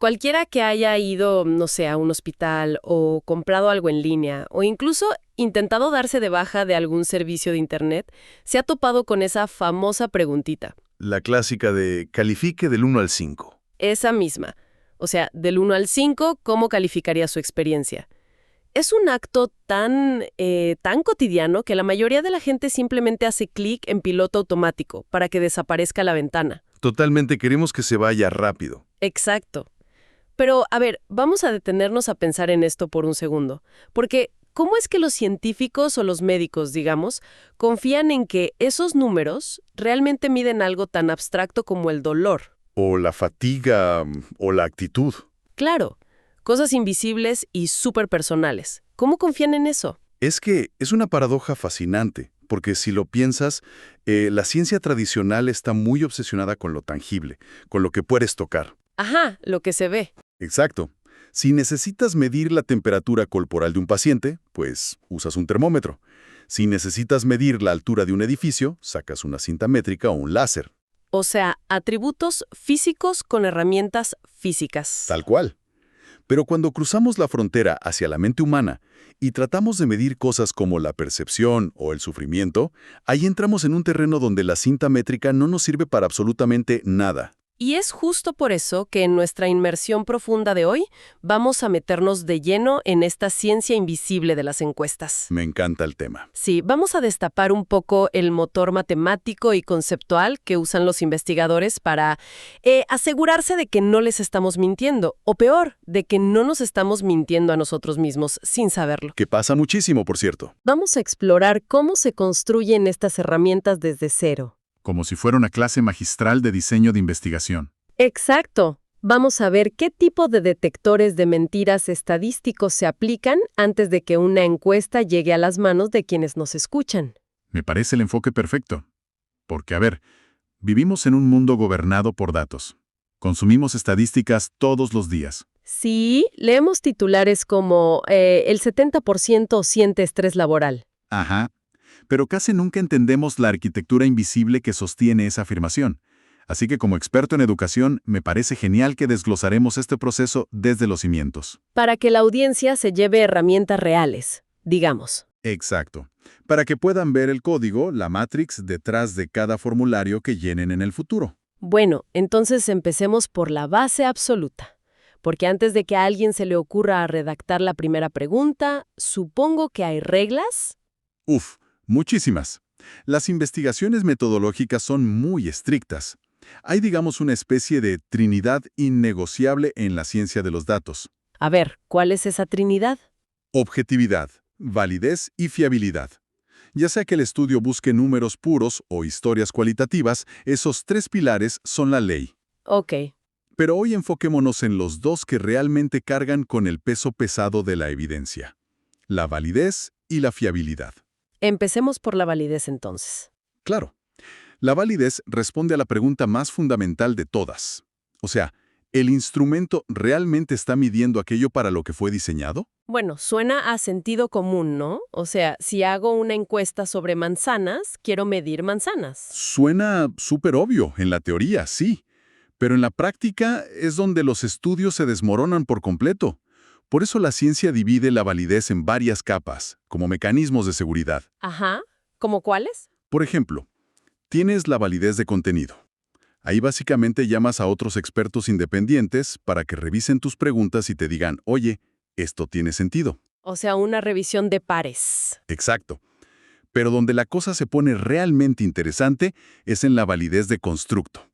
Cualquiera que haya ido, no sé, a un hospital o comprado algo en línea o incluso intentado darse de baja de algún servicio de Internet, se ha topado con esa famosa preguntita. La clásica de califique del 1 al 5. Esa misma. O sea, del 1 al 5, ¿cómo calificaría su experiencia? Es un acto tan cotidiano que la mayoría de la gente simplemente hace clic en piloto automático para que desaparezca la ventana. Totalmente queremos que se vaya rápido. Exacto. Pero, a ver, vamos a detenernos a pensar en esto por un segundo. Porque, ¿cómo es que los científicos o los médicos, digamos, confían en que esos números realmente miden algo tan abstracto como el dolor? O la fatiga, o la actitud. Claro, cosas invisibles y súper personales. ¿Cómo confían en eso? Es que es una paradoja fascinante, porque si lo piensas, la ciencia tradicional está muy obsesionada con lo tangible, con lo que puedes tocar. Ajá, lo que se ve. Exacto. Si necesitas medir la temperatura corporal de un paciente, pues usas un termómetro. Si necesitas medir la altura de un edificio, sacas una cinta métrica o un láser. O sea, atributos físicos con herramientas físicas. Tal cual. Pero cuando cruzamos la frontera hacia la mente humana y tratamos de medir cosas como la percepción o el sufrimiento, ahí entramos en un terreno donde la cinta métrica no nos sirve para absolutamente nada. Y es justo por eso que en nuestra inmersión profunda de hoy vamos a meternos de lleno en esta ciencia invisible de las encuestas. Me encanta el tema. Sí, vamos a destapar un poco el motor matemático y conceptual que usan los investigadores para asegurarse de que no les estamos mintiendo, o peor, de que no nos estamos mintiendo a nosotros mismos sin saberlo. Que pasa muchísimo, por cierto. Vamos a explorar cómo se construyen estas herramientas desde cero. Como si fuera una clase magistral de diseño de investigación. Exacto. Vamos a ver qué tipo de detectores de mentiras estadísticos se aplican antes de que una encuesta llegue a las manos de quienes nos escuchan. Me parece el enfoque perfecto. Porque, a ver, vivimos en un mundo gobernado por datos. Consumimos estadísticas todos los días. Sí, leemos titulares como el 70% siente estrés laboral. Ajá. Pero casi nunca entendemos la arquitectura invisible que sostiene esa afirmación. Así que como experto en educación, me parece genial que desglosaremos este proceso desde los cimientos. Para que la audiencia se lleve herramientas reales, digamos. Exacto. Para que puedan ver el código, la matrix detrás de cada formulario que llenen en el futuro. Bueno, entonces empecemos por la base absoluta. Porque antes de que a alguien se le ocurra redactar la primera pregunta, supongo que hay reglas. Uf, muchísimas. Las investigaciones metodológicas son muy estrictas. Hay, digamos, una especie de trinidad innegociable en la ciencia de los datos. A ver, ¿cuál es esa trinidad? Objetividad, validez y fiabilidad. Ya sea que el estudio busque números puros o historias cualitativas, esos tres pilares son la ley. Ok. Pero hoy enfoquémonos en los dos que realmente cargan con el peso pesado de la evidencia: la validez y la fiabilidad. Empecemos por la validez entonces. Claro, la validez responde a la pregunta más fundamental de todas. O sea, ¿el instrumento realmente está midiendo aquello para lo que fue diseñado? Bueno, suena a sentido común, ¿no? O sea, si hago una encuesta sobre manzanas, quiero medir manzanas. Suena súper obvio, en la teoría, sí. Pero en la práctica es donde los estudios se desmoronan por completo. Por eso la ciencia divide la validez en varias capas, como mecanismos de seguridad. Ajá. ¿Cómo cuáles? Por ejemplo, tienes la validez de contenido. Ahí básicamente llamas a otros expertos independientes para que revisen tus preguntas y te digan, oye, esto tiene sentido. O sea, una revisión de pares. Exacto. Pero donde la cosa se pone realmente interesante es en la validez de constructo.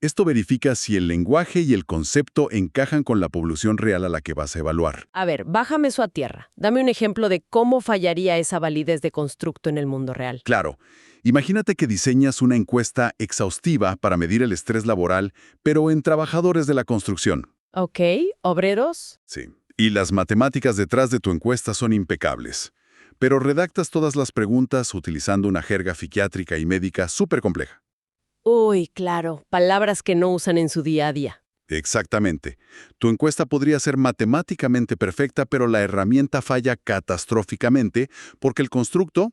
Esto verifica si el lenguaje y el concepto encajan con la población real a la que vas a evaluar. A ver, bájame eso a tierra. Dame un ejemplo de cómo fallaría esa validez de constructo en el mundo real. Claro. Imagínate que diseñas una encuesta exhaustiva para medir el estrés laboral, pero en trabajadores de la construcción. Ok, obreros. Sí. Y las matemáticas detrás de tu encuesta son impecables. Pero redactas todas las preguntas utilizando una jerga psiquiátrica y médica súper compleja. Uy, claro, palabras que no usan en su día a día. Exactamente. Tu encuesta podría ser matemáticamente perfecta, pero la herramienta falla catastróficamente porque el constructo,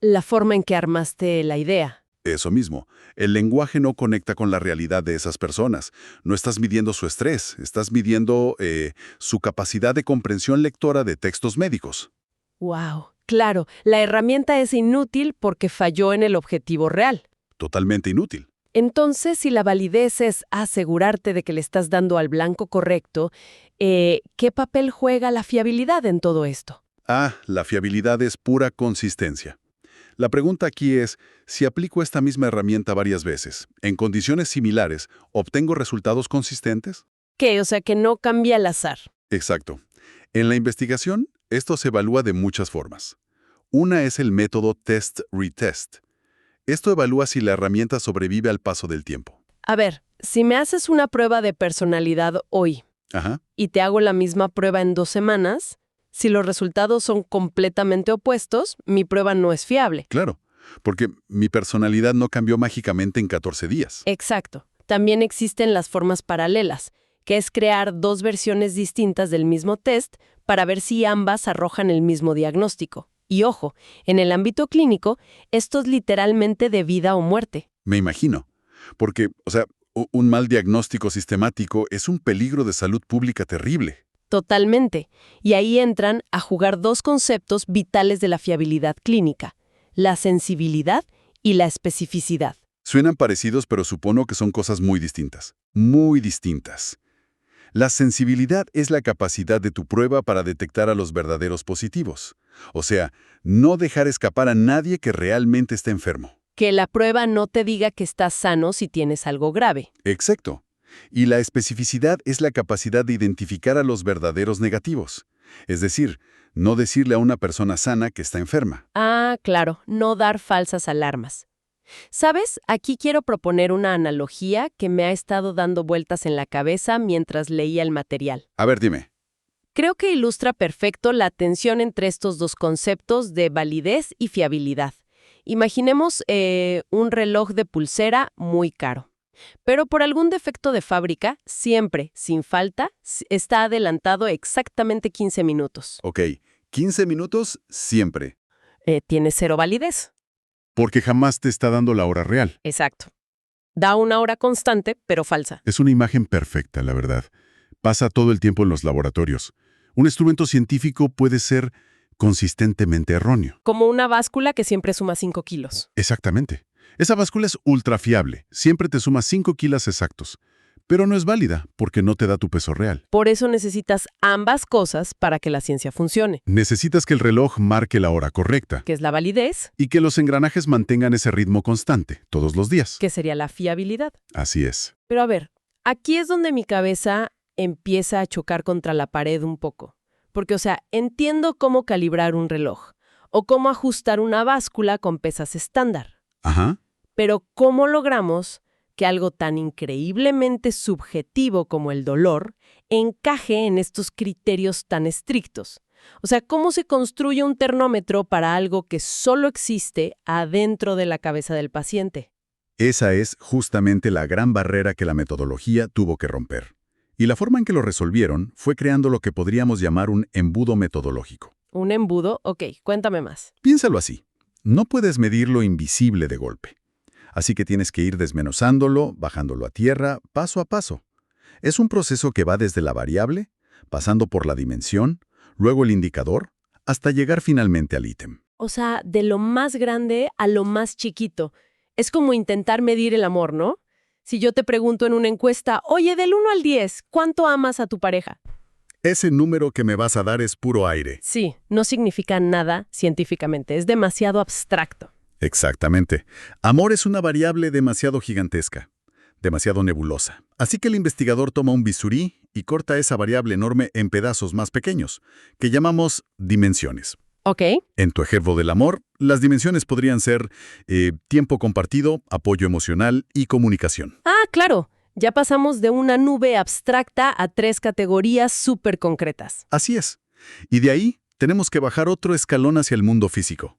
La forma en que armaste la idea. Eso mismo, el lenguaje no conecta con la realidad de esas personas. No estás midiendo su estrés, estás midiendo su capacidad de comprensión lectora de textos médicos. Wow, claro, la herramienta es inútil porque falló en el objetivo real. Totalmente inútil. Entonces, si la validez es asegurarte de que le estás dando al blanco correcto, ¿qué papel juega la fiabilidad en todo esto? La fiabilidad es pura consistencia. La pregunta aquí es, si aplico esta misma herramienta varias veces, en condiciones similares, ¿obtengo resultados consistentes? ¿Qué? O sea, que no cambia al azar. Exacto. En la investigación, esto se evalúa de muchas formas. Una es el método test-retest. Esto evalúa si la herramienta sobrevive al paso del tiempo. A ver, si me haces una prueba de personalidad hoy Ajá. y te hago la misma prueba en 2 semanas, si los resultados son completamente opuestos, mi prueba no es fiable. Claro, porque mi personalidad no cambió mágicamente en 14 días. Exacto. También existen las formas paralelas, que es crear 2 versiones distintas del mismo test para ver si ambas arrojan el mismo diagnóstico. Y ojo, en el ámbito clínico, esto es literalmente de vida o muerte. Me imagino. Porque, un mal diagnóstico sistemático es un peligro de salud pública terrible. Totalmente. Y ahí entran a jugar 2 conceptos vitales de la fiabilidad clínica, la sensibilidad y la especificidad. Suenan parecidos, pero supongo que son cosas muy distintas. Muy distintas. La sensibilidad es la capacidad de tu prueba para detectar a los verdaderos positivos. O sea, no dejar escapar a nadie que realmente esté enfermo. Que la prueba no te diga que estás sano si tienes algo grave. Exacto. Y la especificidad es la capacidad de identificar a los verdaderos negativos. Es decir, no decirle a una persona sana que está enferma. Claro, no dar falsas alarmas. ¿Sabes? Aquí quiero proponer una analogía que me ha estado dando vueltas en la cabeza mientras leía el material. A ver, dime. Creo que ilustra perfecto la tensión entre estos 2 conceptos de validez y fiabilidad. Imaginemos un reloj de pulsera muy caro. Pero por algún defecto de fábrica, siempre, sin falta, está adelantado exactamente 15 minutos. Ok, 15 minutos siempre. Tiene 0 validez. Porque jamás te está dando la hora real. Exacto. Da una hora constante, pero falsa. Es una imagen perfecta, la verdad. Pasa todo el tiempo en los laboratorios. Un instrumento científico puede ser consistentemente erróneo. Como una báscula que siempre suma 5 kilos. Exactamente. Esa báscula es ultra fiable. Siempre te suma 5 kilos exactos. Pero no es válida porque no te da tu peso real. Por eso necesitas ambas cosas para que la ciencia funcione, Necesitas que el reloj marque la hora correcta que es la validez, y que los engranajes mantengan ese ritmo constante todos los días. que sería la fiabilidad. Así es. Pero a ver, aquí es donde mi cabeza empieza a chocar contra la pared un poco. Porque, entiendo cómo calibrar un reloj o cómo ajustar una báscula con pesas estándar. Ajá. Pero ¿cómo logramos que algo tan increíblemente subjetivo como el dolor encaje en estos criterios tan estrictos? ¿Cómo se construye un termómetro para algo que solo existe adentro de la cabeza del paciente? Esa es justamente la gran barrera que la metodología tuvo que romper. Y la forma en que lo resolvieron fue creando lo que podríamos llamar un embudo metodológico. ¿Un embudo? Ok, cuéntame más. Piénsalo así. No puedes medir lo invisible de golpe. Así que tienes que ir desmenuzándolo, bajándolo a tierra, paso a paso. Es un proceso que va desde la variable, pasando por la dimensión, luego el indicador, hasta llegar finalmente al ítem. De lo más grande a lo más chiquito. Es como intentar medir el amor, ¿no? Si yo te pregunto en una encuesta, oye, del 1 al 10, ¿cuánto amas a tu pareja? Ese número que me vas a dar es puro aire. Sí, no significa nada científicamente, es demasiado abstracto. Exactamente. Amor es una variable demasiado gigantesca, demasiado nebulosa. Así que el investigador toma un bisturí y corta esa variable enorme en pedazos más pequeños, que llamamos dimensiones. Ok. En tu ejemplo del amor, las dimensiones podrían ser tiempo compartido, apoyo emocional y comunicación. Claro. Ya pasamos de una nube abstracta a 3 categorías súper concretas. Así es. Y de ahí tenemos que bajar otro escalón hacia el mundo físico,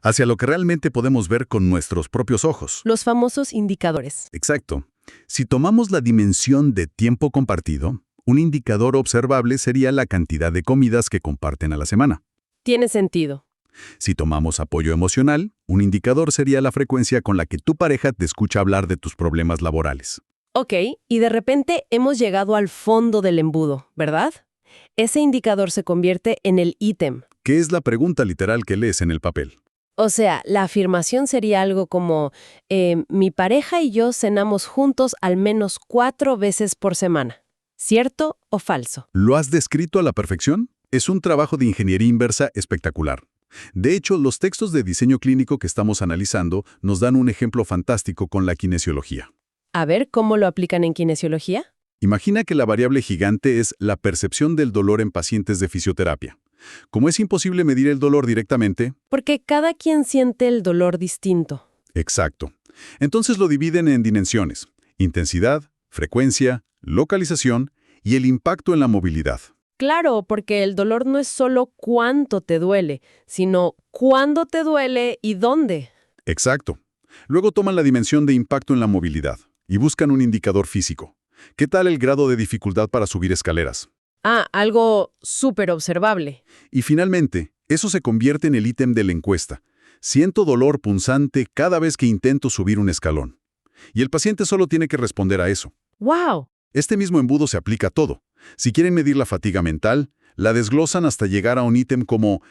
hacia lo que realmente podemos ver con nuestros propios ojos. Los famosos indicadores. Exacto. Si tomamos la dimensión de tiempo compartido, un indicador observable sería la cantidad de comidas que comparten a la semana. Tiene sentido. Si tomamos apoyo emocional, un indicador sería la frecuencia con la que tu pareja te escucha hablar de tus problemas laborales. Ok, y de repente hemos llegado al fondo del embudo, ¿verdad? Ese indicador se convierte en el ítem. ¿Qué es la pregunta literal que lees en el papel? O sea, la afirmación sería algo como, mi pareja y yo cenamos juntos al menos 4 veces por semana. ¿Cierto o falso? ¿Lo has descrito a la perfección? Es un trabajo de ingeniería inversa espectacular. De hecho, los textos de diseño clínico que estamos analizando nos dan un ejemplo fantástico con la kinesiología. A ver, ¿cómo lo aplican en kinesiología? Imagina que la variable gigante es la percepción del dolor en pacientes de fisioterapia. Como es imposible medir el dolor directamente. Porque cada quien siente el dolor distinto. Exacto. Entonces lo dividen en dimensiones: intensidad, frecuencia, localización y el impacto en la movilidad. Claro, porque el dolor no es solo cuánto te duele, sino cuándo te duele y dónde. Exacto. Luego toman la dimensión de impacto en la movilidad y buscan un indicador físico. ¿Qué tal el grado de dificultad para subir escaleras? Ah, algo súper observable. Y finalmente, eso se convierte en el ítem de la encuesta. Siento dolor punzante cada vez que intento subir un escalón. Y el paciente solo tiene que responder a eso. ¡Wow! Este mismo embudo se aplica a todo. Si quieren medir la fatiga mental, la desglosan hasta llegar a un ítem como,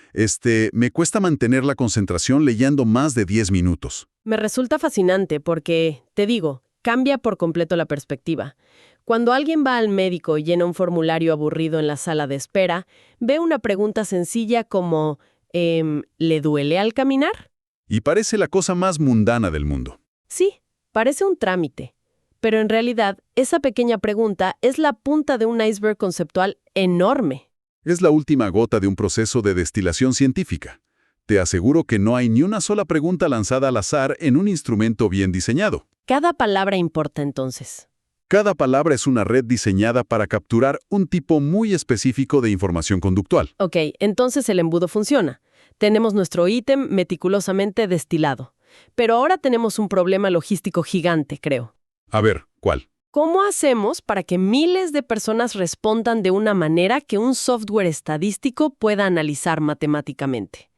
me cuesta mantener la concentración leyendo más de 10 minutos. Me resulta fascinante porque, te digo, cambia por completo la perspectiva. Cuando alguien va al médico y llena un formulario aburrido en la sala de espera, ve una pregunta sencilla como, ¿le duele al caminar? Y parece la cosa más mundana del mundo. Sí, parece un trámite. Pero en realidad, esa pequeña pregunta es la punta de un iceberg conceptual enorme. Es la última gota de un proceso de destilación científica. Te aseguro que no hay ni una sola pregunta lanzada al azar en un instrumento bien diseñado. Cada palabra importa entonces. Cada palabra es una red diseñada para capturar un tipo muy específico de información conductual. Ok, entonces el embudo funciona. Tenemos nuestro ítem meticulosamente destilado. Pero ahora tenemos un problema logístico gigante, creo. A ver, ¿cuál? ¿Cómo hacemos para que miles de personas respondan de una manera que un software estadístico pueda analizar matemáticamente?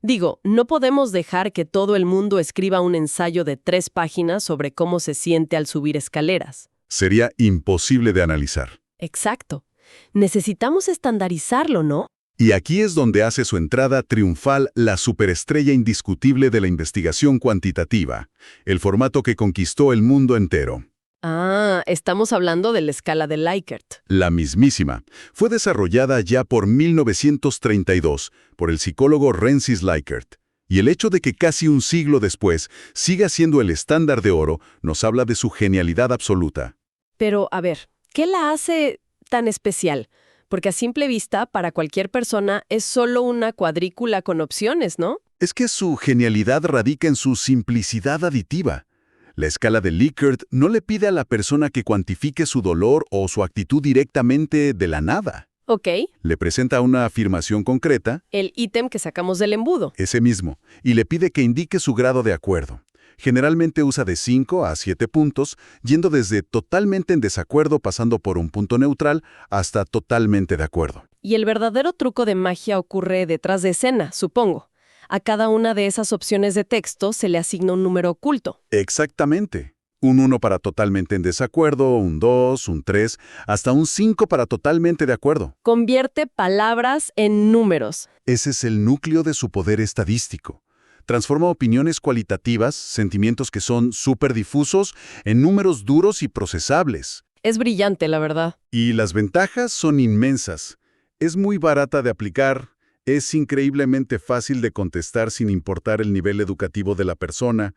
Digo, no podemos dejar que todo el mundo escriba un ensayo de 3 páginas sobre cómo se siente al subir escaleras. Sería imposible de analizar. Exacto. Necesitamos estandarizarlo, ¿no? Y aquí es donde hace su entrada triunfal la superestrella indiscutible de la investigación cuantitativa, el formato que conquistó el mundo entero. Ah, estamos hablando de la escala de Likert. La mismísima. Fue desarrollada ya por 1932 por el psicólogo Rensis Likert. Y el hecho de que casi un siglo después siga siendo el estándar de oro nos habla de su genialidad absoluta. Pero, a ver, ¿qué la hace tan especial? Porque a simple vista, para cualquier persona, es solo una cuadrícula con opciones, ¿no? Es que su genialidad radica en su simplicidad aditiva. La escala de Likert no le pide a la persona que cuantifique su dolor o su actitud directamente de la nada. Ok, Le presenta una afirmación concreta, el ítem que sacamos del embudo. ese mismo, y le pide que indique su grado de acuerdo. Generalmente usa de 5 a 7 puntos, yendo desde totalmente en desacuerdo pasando por un punto neutral hasta totalmente de acuerdo. Y el verdadero truco de magia ocurre detrás de escena, supongo. A cada una de esas opciones de texto se le asigna un número oculto. Exactamente. Un 1 para totalmente en desacuerdo, un 2, un 3, hasta un 5 para totalmente de acuerdo. Convierte palabras en números. Ese es el núcleo de su poder estadístico. Transforma opiniones cualitativas, sentimientos que son súper difusos, en números duros y procesables. Es brillante, la verdad. Y las ventajas son inmensas. Es muy barata de aplicar, es increíblemente fácil de contestar sin importar el nivel educativo de la persona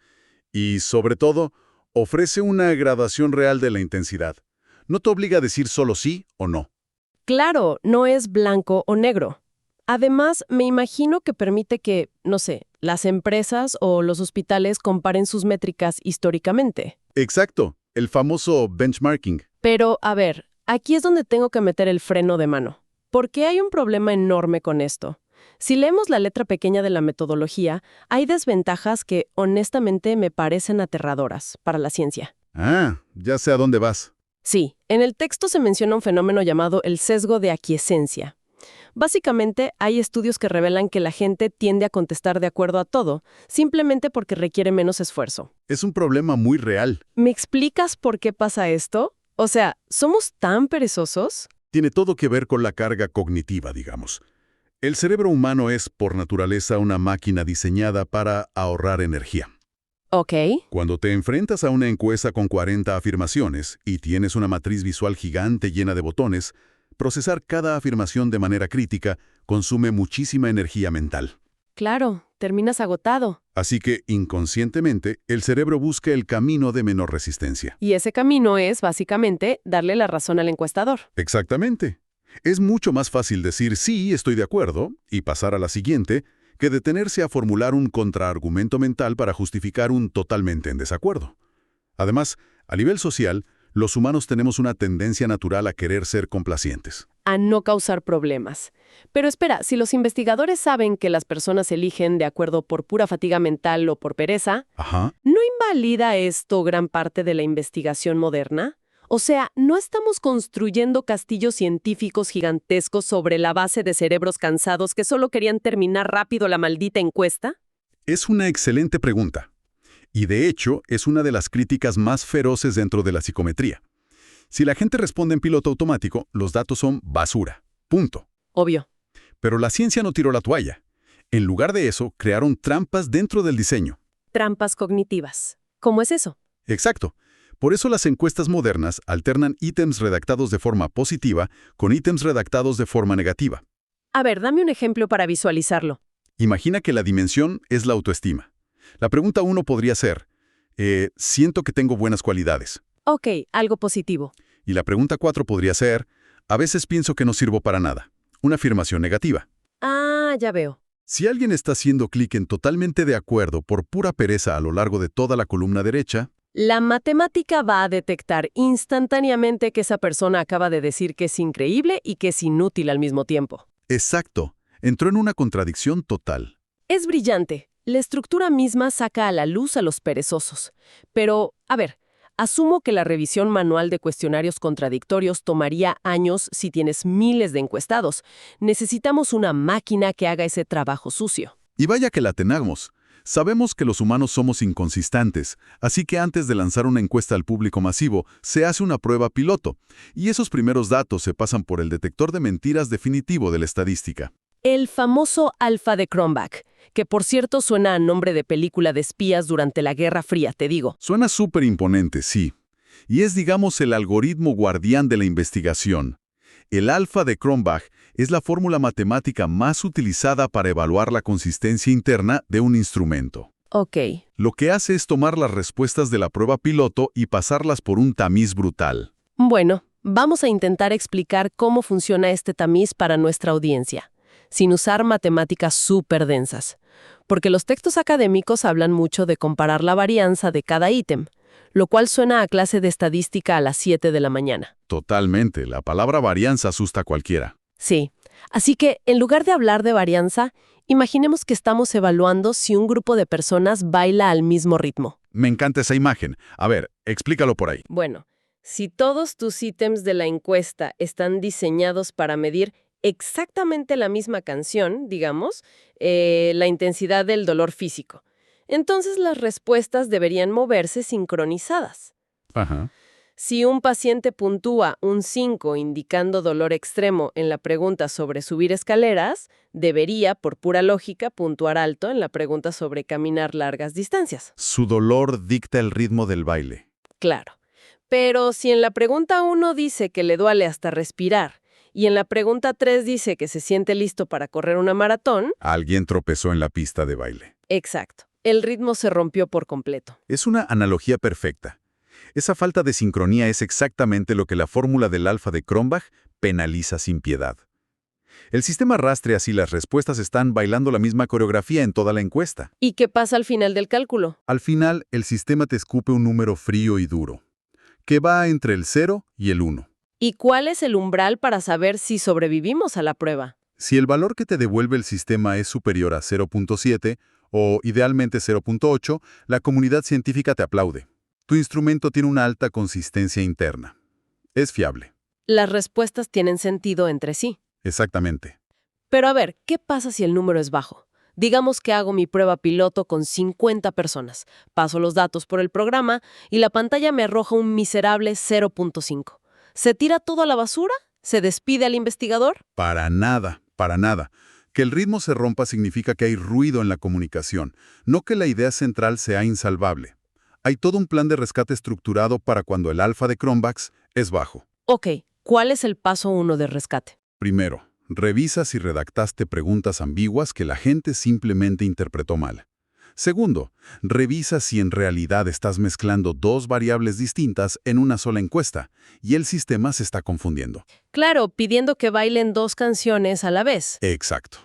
y, sobre todo, ofrece una gradación real de la intensidad. No te obliga a decir solo sí o no. Claro, no es blanco o negro. Además, me imagino que permite que, no sé, las empresas o los hospitales comparen sus métricas históricamente. Exacto, el famoso benchmarking. Pero, a ver, aquí es donde tengo que meter el freno de mano. Porque hay un problema enorme con esto. Si leemos la letra pequeña de la metodología, hay desventajas que, honestamente, me parecen aterradoras para la ciencia. Ah, ya sé a dónde vas. Sí, en el texto se menciona un fenómeno llamado el sesgo de aquiescencia. Básicamente, hay estudios que revelan que la gente tiende a contestar de acuerdo a todo, simplemente porque requiere menos esfuerzo. Es un problema muy real. ¿Me explicas por qué pasa esto? O sea, ¿somos tan perezosos? Tiene todo que ver con la carga cognitiva, digamos. El cerebro humano es, por naturaleza, una máquina diseñada para ahorrar energía. Ok. Cuando te enfrentas a una encuesta con 40 afirmaciones y tienes una matriz visual gigante llena de botones, procesar cada afirmación de manera crítica consume muchísima energía mental. Claro, terminas agotado. Así que, inconscientemente, el cerebro busca el camino de menor resistencia. Y ese camino es, básicamente, darle la razón al encuestador. Exactamente. Es mucho más fácil decir sí, estoy de acuerdo, y pasar a la siguiente, que detenerse a formular un contraargumento mental para justificar un totalmente en desacuerdo. Además, a nivel social, los humanos tenemos una tendencia natural a querer ser complacientes. A no causar problemas. Pero espera, si los investigadores saben que las personas eligen de acuerdo por pura fatiga mental o por pereza, Ajá. ¿no invalida esto gran parte de la investigación moderna? O sea, ¿no estamos construyendo castillos científicos gigantescos sobre la base de cerebros cansados que solo querían terminar rápido la maldita encuesta? Es una excelente pregunta. Y de hecho, es una de las críticas más feroces dentro de la psicometría. Si la gente responde en piloto automático, los datos son basura. Punto. Obvio. Pero la ciencia no tiró la toalla. En lugar de eso, crearon trampas dentro del diseño. Trampas cognitivas. ¿Cómo es eso? Exacto. Por eso las encuestas modernas alternan ítems redactados de forma positiva con ítems redactados de forma negativa. A ver, dame un ejemplo para visualizarlo. Imagina que la dimensión es la autoestima. La pregunta 1 podría ser, siento que tengo buenas cualidades. Ok, algo positivo. Y la pregunta 4 podría ser, a veces pienso que no sirvo para nada. Una afirmación negativa. Ah, ya veo. Si alguien está haciendo clic en totalmente de acuerdo por pura pereza a lo largo de toda la columna derecha, La matemática va a detectar instantáneamente que esa persona acaba de decir que es increíble y que es inútil al mismo tiempo. exacto, entró en una contradicción total. Es brillante. La estructura misma saca a la luz a los perezosos. Pero, a ver, asumo que la revisión manual de cuestionarios contradictorios tomaría años si tienes miles de encuestados. Necesitamos una máquina que haga ese trabajo sucio. Y vaya que la tenemos. Sabemos que los humanos somos inconsistentes, así que antes de lanzar una encuesta al público masivo, se hace una prueba piloto, y esos primeros datos se pasan por el detector de mentiras definitivo de la estadística. El famoso alfa de Cronbach, que por cierto suena a nombre de película de espías durante la Guerra Fría, te digo. Suena súper imponente, sí. Y es, digamos, el algoritmo guardián de la investigación. El alfa de Cronbach es la fórmula matemática más utilizada para evaluar la consistencia interna de un instrumento. Ok. Lo que hace es tomar las respuestas de la prueba piloto y pasarlas por un tamiz brutal. Bueno, vamos a intentar explicar cómo funciona este tamiz para nuestra audiencia, sin usar matemáticas súper densas. Porque los textos académicos hablan mucho de comparar la varianza de cada ítem, lo cual suena a clase de estadística a las 7 de la mañana. Totalmente, la palabra varianza asusta a cualquiera. Sí. Así que, en lugar de hablar de varianza, imaginemos que estamos evaluando si un grupo de personas baila al mismo ritmo. Me encanta esa imagen. A ver, explícalo por ahí. Bueno, si todos tus ítems de la encuesta están diseñados para medir exactamente la misma canción, digamos, la intensidad del dolor físico, entonces las respuestas deberían moverse sincronizadas. Ajá. Si un paciente puntúa un 5 indicando dolor extremo en la pregunta sobre subir escaleras, debería, por pura lógica, puntuar alto en la pregunta sobre caminar largas distancias. Su dolor dicta el ritmo del baile. Claro. Pero si en la pregunta 1 dice que le duele hasta respirar y en la pregunta 3 dice que se siente listo para correr una maratón, Alguien tropezó en la pista de baile. exacto, el ritmo se rompió por completo. Es una analogía perfecta. Esa falta de sincronía es exactamente lo que la fórmula del alfa de Cronbach penaliza sin piedad. El sistema rastrea si las respuestas están bailando la misma coreografía en toda la encuesta. ¿Y qué pasa al final del cálculo? Al final, el sistema te escupe un número frío y duro, que va entre el 0 y el 1. ¿Y cuál es el umbral para saber si sobrevivimos a la prueba? Si el valor que te devuelve el sistema es superior a 0.7 o idealmente 0.8, la comunidad científica te aplaude. Tu instrumento tiene una alta consistencia interna. Es fiable. Las respuestas tienen sentido entre sí. Exactamente. Pero a ver, ¿qué pasa si el número es bajo? Digamos que hago mi prueba piloto con 50 personas, paso los datos por el programa y la pantalla me arroja un miserable 0.5. ¿Se tira todo a la basura? ¿Se despide al investigador? Para nada, para nada. Que el ritmo se rompa significa que hay ruido en la comunicación, no que la idea central sea insalvable. Hay todo un plan de rescate estructurado para cuando el alfa de Cronbachs es bajo. Ok, ¿cuál es el paso 1 de rescate? Primero, revisa si redactaste preguntas ambiguas que la gente simplemente interpretó mal. Segundo, revisa si en realidad estás mezclando dos variables distintas en una sola encuesta y el sistema se está confundiendo. Claro, pidiendo que bailen dos canciones a la vez. Exacto.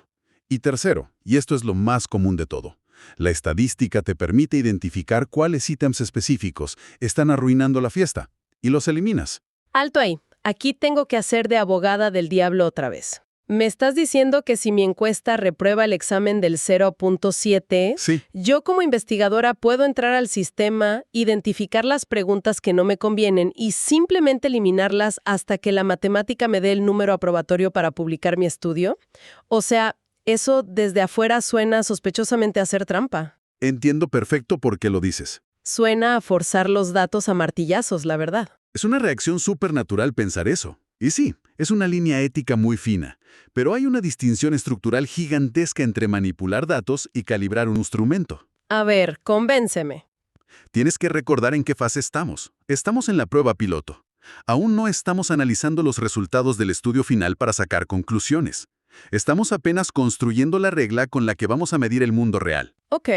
Y tercero, y esto es lo más común de todo, la estadística te permite identificar cuáles ítems específicos están arruinando la fiesta y los eliminas. Alto ahí, aquí tengo que hacer de abogada del diablo otra vez. ¿Me estás diciendo que si mi encuesta reprueba el examen del 0.7, Sí, yo como investigadora puedo entrar al sistema, identificar las preguntas que no me convienen y simplemente eliminarlas hasta que la matemática me dé el número aprobatorio para publicar mi estudio? O sea, eso desde afuera suena sospechosamente a hacer trampa. entiendo perfecto por qué lo dices. Suena a forzar los datos a martillazos, la verdad. Es una reacción supernatural pensar eso. Y sí, es una línea ética muy fina, pero hay una distinción estructural gigantesca entre manipular datos y calibrar un instrumento. A ver, convénceme. Tienes que recordar en qué fase estamos. Estamos en la prueba piloto. Aún no estamos analizando los resultados del estudio final para sacar conclusiones. Estamos apenas construyendo la regla con la que vamos a medir el mundo real. Ok.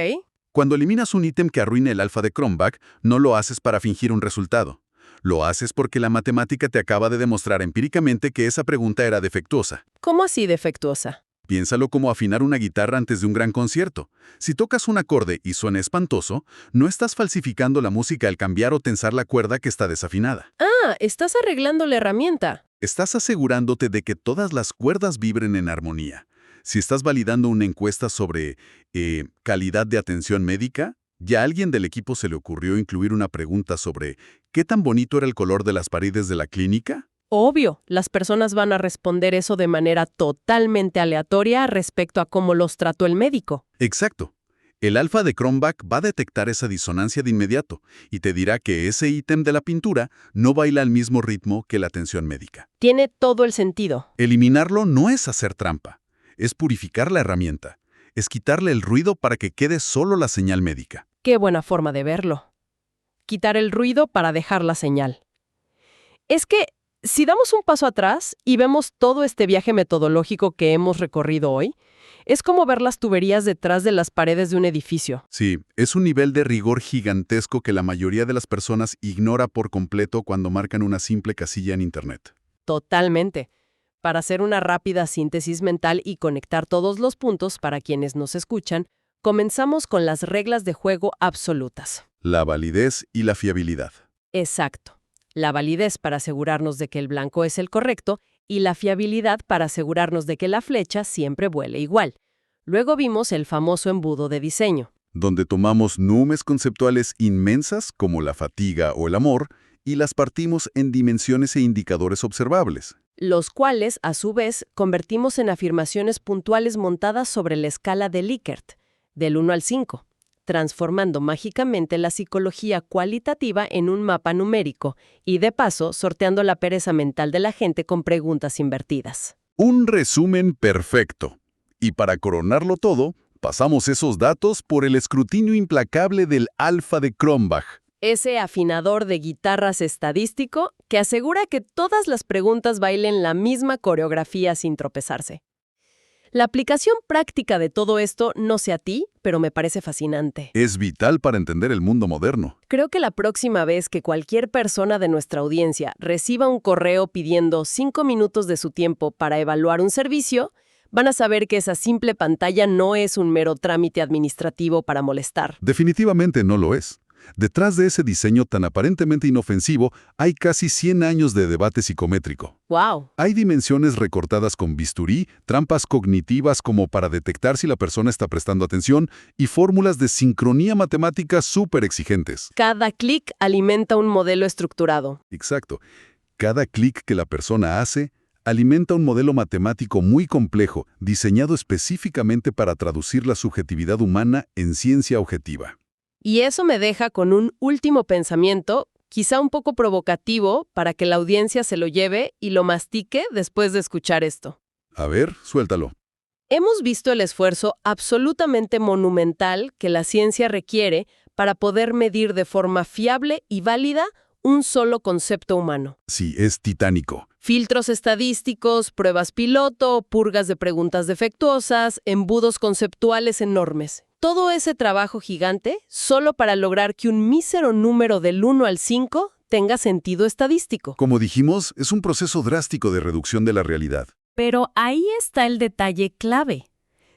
Cuando eliminas un ítem que arruine el alfa de Cronbach, no lo haces para fingir un resultado. Lo haces porque la matemática te acaba de demostrar empíricamente que esa pregunta era defectuosa. ¿Cómo así defectuosa? Piénsalo como afinar una guitarra antes de un gran concierto. Si tocas un acorde y suena espantoso, no estás falsificando la música al cambiar o tensar la cuerda que está desafinada. Ah, estás arreglando la herramienta. Estás asegurándote de que todas las cuerdas vibren en armonía. Si estás validando una encuesta sobre calidad de atención médica, ¿ya a alguien del equipo se le ocurrió incluir una pregunta sobre qué tan bonito era el color de las paredes de la clínica? Obvio, las personas van a responder eso de manera totalmente aleatoria respecto a cómo los trató el médico. Exacto. El alfa de Cronbach va a detectar esa disonancia de inmediato y te dirá que ese ítem de la pintura no baila al mismo ritmo que la atención médica. Tiene todo el sentido. Eliminarlo no es hacer trampa, es purificar la herramienta, es quitarle el ruido para que quede solo la señal médica. Qué buena forma de verlo. Quitar el ruido para dejar la señal. Es que, si damos un paso atrás y vemos todo este viaje metodológico que hemos recorrido hoy, es como ver las tuberías detrás de las paredes de un edificio. Sí, es un nivel de rigor gigantesco que la mayoría de las personas ignora por completo cuando marcan una simple casilla en Internet. Totalmente. Para hacer una rápida síntesis mental y conectar todos los puntos para quienes nos escuchan, comenzamos con las reglas de juego absolutas. La validez y la fiabilidad. Exacto. La validez para asegurarnos de que el blanco es el correcto y la fiabilidad para asegurarnos de que la flecha siempre vuele igual. Luego vimos el famoso embudo de diseño. Donde tomamos números conceptuales inmensas como la fatiga o el amor y las partimos en dimensiones e indicadores observables. Los cuales, a su vez, convertimos en afirmaciones puntuales montadas sobre la escala de Likert, del 1 al 5, transformando mágicamente la psicología cualitativa en un mapa numérico y, de paso, sorteando la pereza mental de la gente con preguntas invertidas. Un resumen perfecto. Y para coronarlo todo, pasamos esos datos por el escrutinio implacable del alfa de Cronbach. Ese afinador de guitarras estadístico que asegura que todas las preguntas bailen la misma coreografía sin tropezarse. La aplicación práctica de todo esto, no sé a ti, pero me parece fascinante. Es vital para entender el mundo moderno. Creo que la próxima vez que cualquier persona de nuestra audiencia reciba un correo pidiendo 5 minutos de su tiempo para evaluar un servicio, van a saber que esa simple pantalla no es un mero trámite administrativo para molestar. Definitivamente no lo es. Detrás de ese diseño tan aparentemente inofensivo hay casi 100 años de debate psicométrico. ¡Wow! Hay dimensiones recortadas con bisturí, trampas cognitivas como para detectar si la persona está prestando atención y fórmulas de sincronía matemática súper exigentes. Cada clic alimenta un modelo estructurado. Exacto. Cada clic que la persona hace Alimenta un modelo matemático muy complejo, diseñado específicamente para traducir la subjetividad humana en ciencia objetiva. Y eso me deja con un último pensamiento, quizá un poco provocativo, para que la audiencia se lo lleve y lo mastique después de escuchar esto. A ver, suéltalo. Hemos visto el esfuerzo absolutamente monumental que la ciencia requiere para poder medir de forma fiable y válida un solo concepto humano. Sí, es titánico. Filtros estadísticos, pruebas piloto, purgas de preguntas defectuosas, embudos conceptuales enormes. Todo ese trabajo gigante solo para lograr que un mísero número del 1 al 5 tenga sentido estadístico. Como dijimos, es un proceso drástico de reducción de la realidad. Pero ahí está el detalle clave.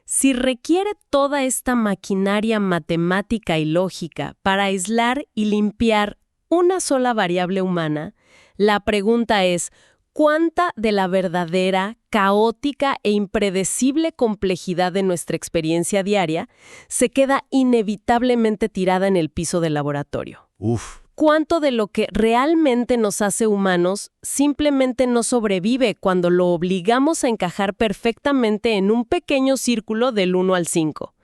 Si requiere toda esta maquinaria matemática y lógica para aislar y limpiar una sola variable humana, la pregunta es, ¿cuánta de la verdadera, caótica e impredecible complejidad de nuestra experiencia diaria se queda inevitablemente tirada en el piso del laboratorio? Uf. ¿Cuánto de lo que realmente nos hace humanos simplemente no sobrevive cuando lo obligamos a encajar perfectamente en un pequeño círculo del 1 al 5?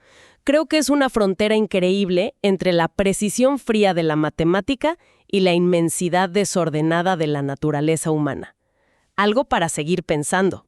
Creo que es una frontera increíble entre la precisión fría de la matemática y la inmensidad desordenada de la naturaleza humana. Algo para seguir pensando.